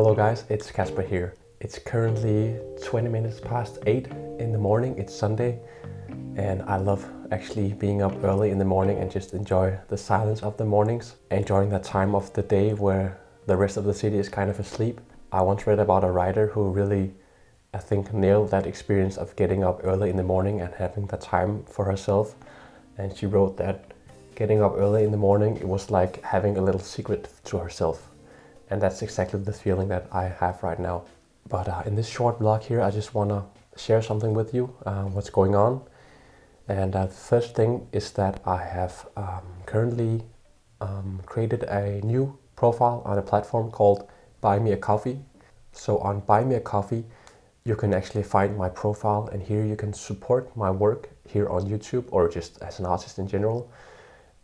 Hello guys, it's Kasper here. It's currently 20 minutes past 8 in the morning. It's Sunday and I love actually being up early in the morning and just enjoy the silence of the mornings, enjoying that time of the day where the rest of the city is kind of asleep. I once read about a writer who really, I think, nailed that experience of getting up early in the morning and having that time for herself. And she wrote that getting up early in the morning, it was like having a little secret to herself. And that's exactly the feeling that I have right now. But in this short vlog here, I just want to share something with you, what's going on. And the first thing is that I have currently created a new profile on a platform called Buy Me a Coffee. So on Buy Me a Coffee, you can actually find my profile, and here you can support my work here on YouTube or just as an artist in general.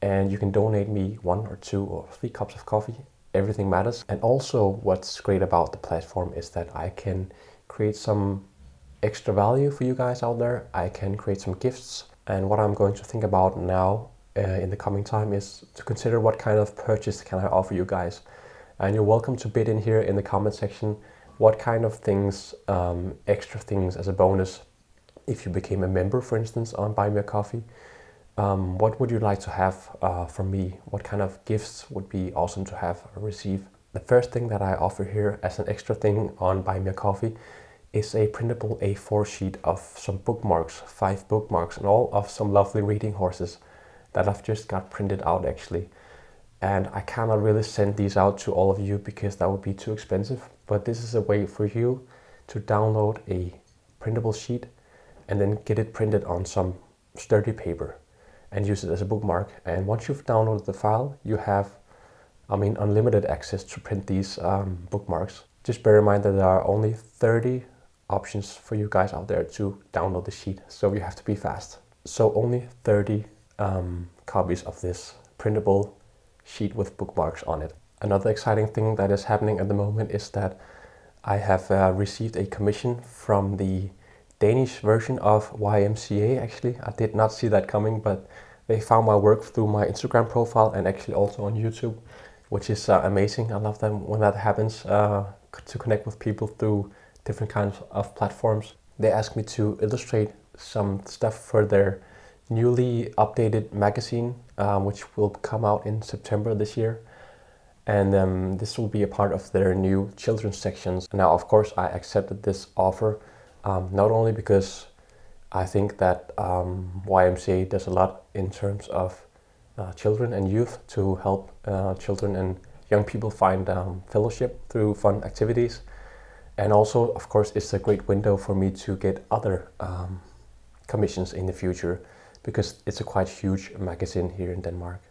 And you can donate me 1 or 2 or 3 cups of coffee. Everything matters. And also what's great about the platform is that I can create some extra value for you guys out there. I can create some gifts. And what I'm going to think about now in the coming time is to consider what kind of purchase can I offer you guys. And you're welcome to bid in here in the comment section what kind of things, extra things as a bonus if you became a member, for instance, on Buy Me a Coffee. What would you like to have from me? What kind of gifts would be awesome to have or receive? The first thing that I offer here as an extra thing on Buy Me a Coffee is a printable A4 sheet of some bookmarks, 5 bookmarks, and all of some lovely reading horses that I've just got printed out actually. And I cannot really send these out to all of you because that would be too expensive. But this is a way for you to download a printable sheet and then get it printed on some sturdy paper and use it as a bookmark. And once you've downloaded the file, you have, unlimited access to print these bookmarks. Just bear in mind that there are only 30 options for you guys out there to download the sheet, so you have to be fast. So only 30 copies of this printable sheet with bookmarks on it. Another exciting thing that is happening at the moment is that I have received a commission from the Danish version of YMCA. Actually, I did not see that coming, but they found my work through my Instagram profile and actually also on YouTube, which is amazing. I love that when that happens, to connect with people through different kinds of platforms. They asked me to illustrate some stuff for their newly updated magazine, which will come out in September this year. And this will be a part of their new children's sections. Now, of course, I accepted this offer, not only because I think that YMCA does a lot in terms of children and youth to help children and young people find fellowship through fun activities. And also, of course, it's a great window for me to get other commissions in the future because it's a quite huge magazine here in Denmark.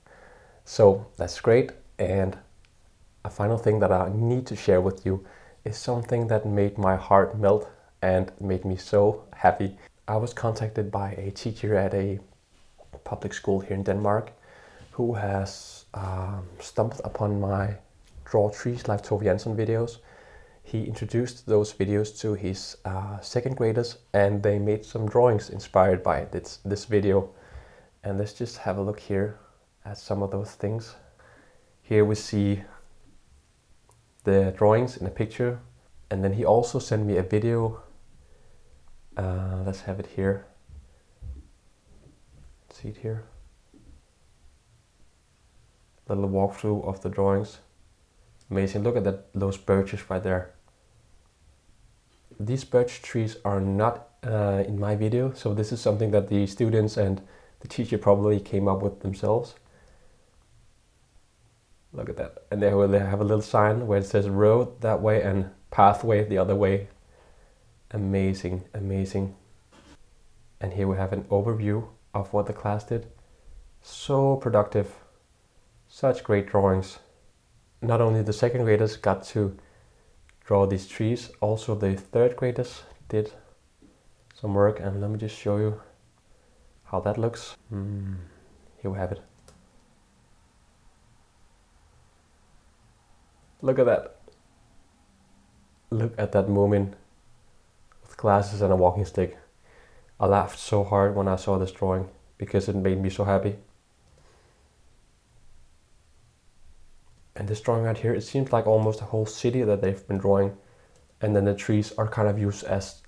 So that's great. And a final thing that I need to share with you is something that made my heart melt and made me so happy. I was contacted by a teacher at a public school here in Denmark who has stumbled upon my Draw Trees like Tove Jansson videos. He introduced those videos to his second graders and they made some drawings inspired by this video. And let's just have a look here at some of those things. Here we see the drawings in a picture, and then he also sent me a video. Let's have it here. See it here. Little walkthrough of the drawings. Amazing. Look at those birches right there. These birch trees are not in my video, so this is something that the students and the teacher probably came up with themselves. Look at that. And they have a little sign where it says road that way and pathway the other way. Amazing, amazing. And here we have an overview of what the class did. So productive. Such great drawings. Not only the second graders got to draw these trees, also the third graders did some work. And let me just show you how that looks. Here we have it. Look at that. Look at that moment with glasses and a walking stick. I laughed so hard when I saw this drawing because it made me so happy. And this drawing right here, it seems like almost a whole city that they've been drawing. And then the trees are kind of used as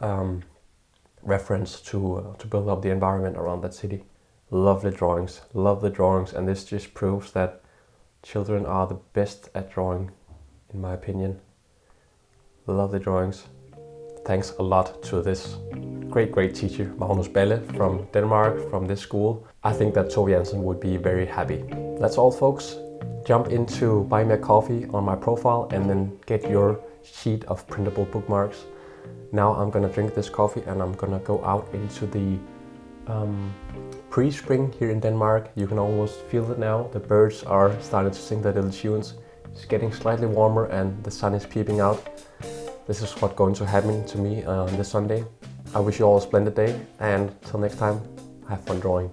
reference to build up the environment around that city. Lovely drawings, and this just proves that children are the best at drawing, in my opinion. Lovely drawings. Thanks a lot to this great teacher, Magnus Balle from Denmark, from this school. I think that Tove Jansson would be very happy. That's all, folks. Jump into Buy Me a Coffee on my profile and then get your sheet of printable bookmarks. Now I'm gonna drink this coffee and I'm gonna go out into the pre-spring here in Denmark. You can almost feel it now. The birds are starting to sing their little tunes. It's getting slightly warmer and the sun is peeping out. This is what's going to happen to me on this Sunday. I wish you all a splendid day, and till next time, have fun drawing.